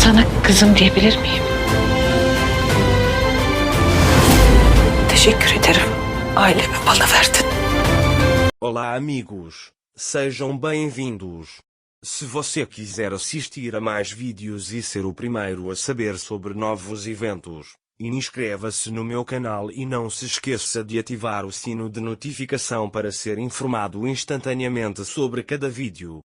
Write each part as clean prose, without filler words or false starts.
Sana kızım diyebilir miyim? Teşekkür ederim. Ailemi bana verdin. Olá amigos, sejam bem-vindos. Se você quiser assistir a mais vídeos e ser o primeiro a saber sobre novos eventos, inscreva-se no meu canal e não se esqueça de ativar o sino de notificação para ser informado instantaneamente sobre cada vídeo.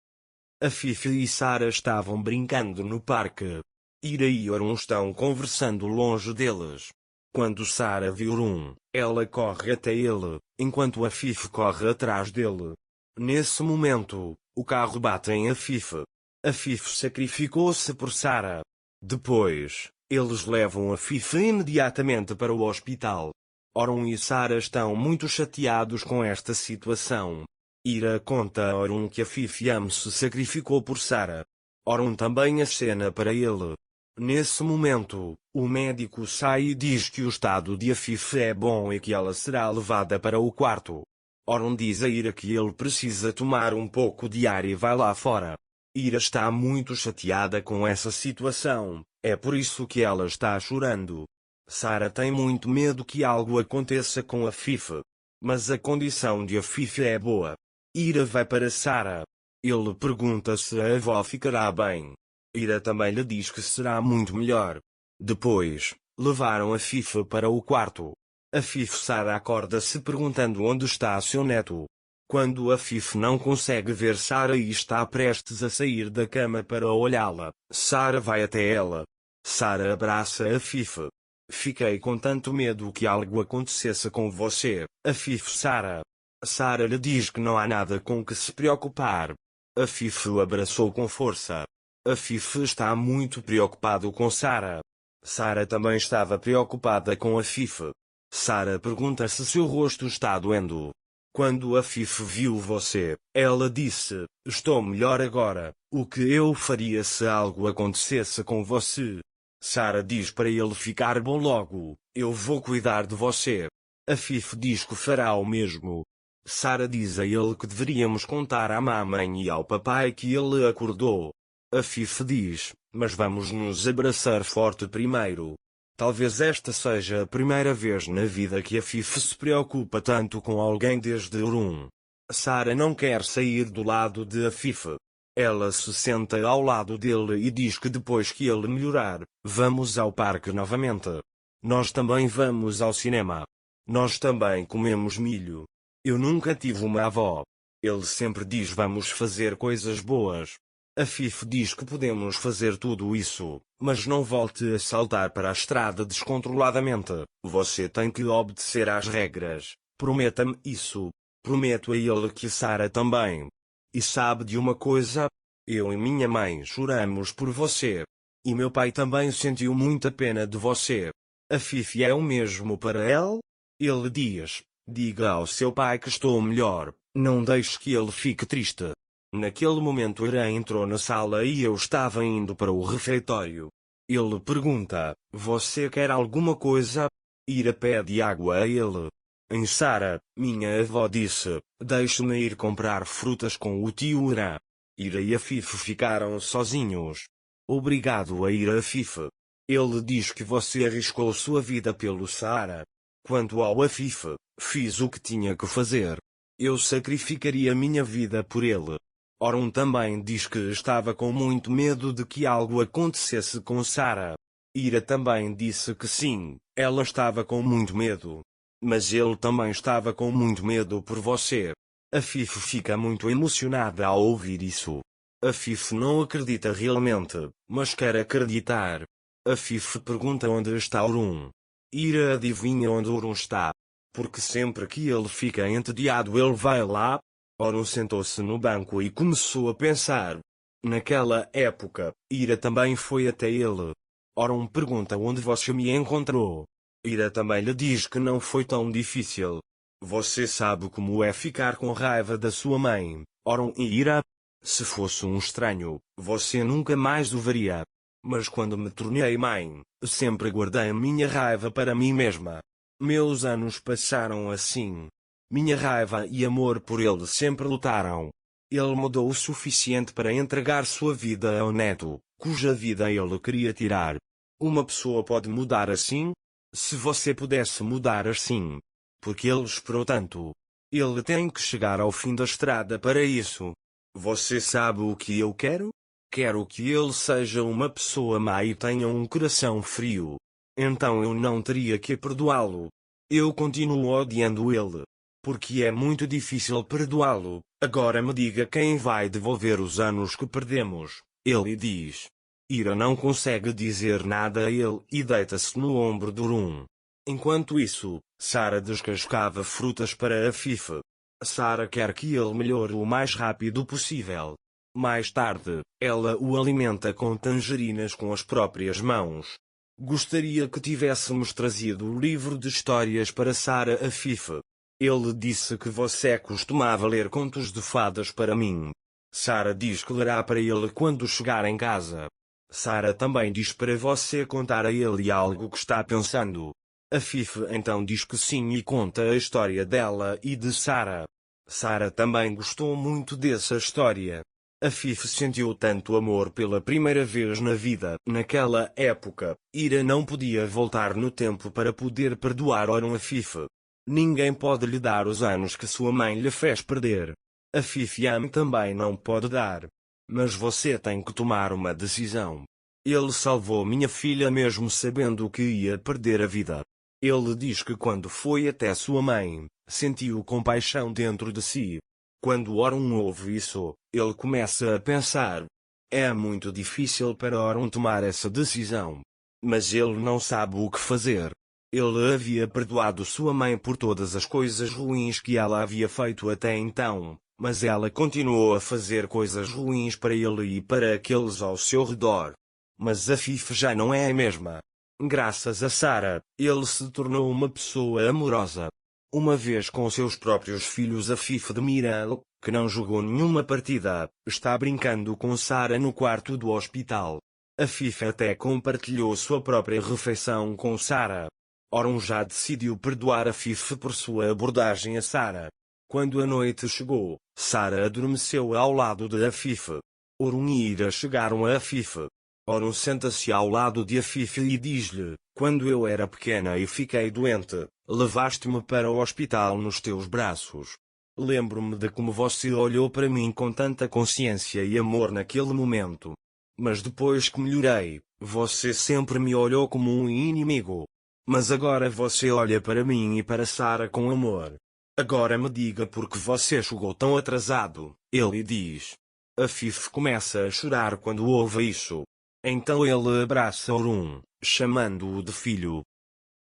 A Fifi e Sara estavam brincando no parque. Ira e Orun estão conversando longe deles. Quando Sara vê Orun, ela corre até ele, enquanto a Fifi corre atrás dele. Nesse momento, o carro bate em a Fifi. A Fifi sacrificou-se por Sara. Depois, eles levam a Fifi imediatamente para o hospital. Orun e Sara estão muito chateados com esta situação. Ira conta a Orun que a Fifi se sacrificou por Sara. Orun também acena para ele. Nesse momento, o médico sai e diz que o estado de a Fifi é bom e que ela será levada para o quarto. Orun diz a Ira que ele precisa tomar um pouco de ar e vai lá fora. Ira está muito chateada com essa situação, é por isso que ela está chorando. Sara tem muito medo que algo aconteça com a Fifi. Mas a condição de a Fifi é boa. Ira vai para Sara. Ele pergunta se a avó ficará bem. Ira também lhe diz que será muito melhor. Depois, levaram a Fifi para o quarto. A Fifi Sara acorda-se perguntando onde está seu neto. Quando a Fifi não consegue ver Sara e está prestes a sair da cama para olhá-la, Sara vai até ela. Sara abraça a Fifi. Fiquei com tanto medo que algo acontecesse com você, a Fifi Sara. Sara lhe diz que não há nada com que se preocupar. A Fifi o abraçou com força. A Fifi está muito preocupado com Sara. Sara também estava preocupada com a Fifi. Sara pergunta se seu rosto está doendo. Quando a Fifi viu você, ela disse, estou melhor agora, o que eu faria se algo acontecesse com você? Sara diz para ele ficar bom logo, eu vou cuidar de você. A Fifi diz que fará o mesmo. Sara diz a ele que deveríamos contar à mamãe e ao papai que ele acordou. A Fifi diz, mas vamos nos abraçar forte primeiro. Talvez esta seja a primeira vez na vida que a Fifi se preocupa tanto com alguém desde Orun. Sara não quer sair do lado de a Fifi. Ela se senta ao lado dele e diz que depois que ele melhorar, vamos ao parque novamente. Nós também vamos ao cinema. Nós também comemos milho. Eu nunca tive uma avó. Ele sempre diz vamos fazer coisas boas. A Fifi diz que podemos fazer tudo isso, mas não volte a saltar para a estrada descontroladamente. Você tem que obedecer às regras. Prometa-me isso. Prometo a ele que Sara também. E sabe de uma coisa? Eu e minha mãe choramos por você. E meu pai também sentiu muita pena de você. A Fifi é o mesmo para ela? Ele diz, diga ao seu pai que estou melhor, não deixe que ele fique triste. Naquele momento Ira entrou na sala e eu estava indo para o refeitório. Ele pergunta, você quer alguma coisa? Ira pede água a ele. Em Sara, minha avó disse, deixe-me ir comprar frutas com o tio Ira. Ira e a Fifi ficaram sozinhos. Obrigado a Ira a Fifi. Ele diz que você arriscou sua vida pelo Sara. Quanto ao a Fifi, fiz o que tinha que fazer. Eu sacrificaria minha vida por ele. Orun também diz que estava com muito medo de que algo acontecesse com Sara. Ira também disse que sim, ela estava com muito medo. Mas ele também estava com muito medo por você. A Fifi fica muito emocionada ao ouvir isso. A Fifi não acredita realmente, mas quer acreditar. A Fifi pergunta onde está Orun. Ira adivinha onde Orun está. Porque sempre que ele fica entediado ele vai lá. Orun sentou-se no banco e começou a pensar. Naquela época, Ira também foi até ele. Orun pergunta onde você me encontrou. Ira também lhe diz que não foi tão difícil. Você sabe como é ficar com raiva da sua mãe, Orun e Ira? Se fosse um estranho, você nunca mais o veria. Mas quando me tornei mãe, sempre guardei a minha raiva para mim mesma. Meus anos passaram assim. Minha raiva e amor por ele sempre lutaram. Ele mudou o suficiente para entregar sua vida ao neto, cuja vida ele queria tirar. Uma pessoa pode mudar assim? Se você pudesse mudar assim. Porque ele esperou tanto. Ele tem que chegar ao fim da estrada para isso. Você sabe o que eu quero? Quero que ele seja uma pessoa má e tenha um coração frio. Então eu não teria que perdoá-lo. Eu continuo odiando ele. Porque é muito difícil perdoá-lo. Agora me diga quem vai devolver os anos que perdemos. Ele diz. Ira não consegue dizer nada a ele e deita-se no ombro de Rum. Enquanto isso, Sarah descascava frutas para Afif. Sarah quer que ele melhore o mais rápido possível. Mais tarde, ela o alimenta com tangerinas com as próprias mãos. Gostaria que tivéssemos trazido o livro de histórias para Sarah Afif. Ele disse que você costumava ler contos de fadas para mim. Sarah diz que lerá para ele quando chegar em casa. Sarah também diz para você contar a ele algo que está pensando. Afif então diz que sim e conta a história dela e de Sarah. Sarah também gostou muito dessa história. Afif sentiu tanto amor pela primeira vez na vida. Naquela época, Ira não podia voltar no tempo para poder perdoar Afif. Ninguém pode lhe dar os anos que sua mãe lhe fez perder. Afif também não pode dar. Mas você tem que tomar uma decisão. Ele salvou minha filha mesmo sabendo que ia perder a vida. Ele diz que quando foi até sua mãe, sentiu compaixão dentro de si. Quando Orun ouve isso, ele começa a pensar. É muito difícil para Orun tomar essa decisão. Mas ele não sabe o que fazer. Ele havia perdoado sua mãe por todas as coisas ruins que ela havia feito até então, mas ela continuou a fazer coisas ruins para ele e para aqueles ao seu redor. Mas Afif já não é a mesma. Graças a Sarah, ele se tornou uma pessoa amorosa. Uma vez com seus próprios filhos, Afif de Miral, que não jogou nenhuma partida, está brincando com Sarah no quarto do hospital. Afif até compartilhou sua própria refeição com Sarah. Orun já decidiu perdoar Afif por sua abordagem a Sarah. Quando a noite chegou, Sarah adormeceu ao lado de Afif. Orun e Ira chegaram a Afif. Orun senta-se ao lado de Afif e diz-lhe, quando eu era pequena e fiquei doente, levaste-me para o hospital nos teus braços. Lembro-me de como você olhou para mim com tanta consciência e amor naquele momento. Mas depois que melhorei, você sempre me olhou como um inimigo. Mas agora você olha para mim e para Sarah com amor. Agora me diga por que você chegou tão atrasado, ele diz. Afif começa a chorar quando ouve isso. Então ele abraça Orun, chamando-o de filho.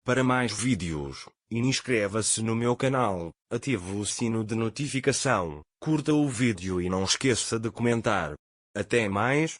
Para mais vídeos, inscreva-se no meu canal, ative o sino de notificação, curta o vídeo e não esqueça de comentar. Até mais.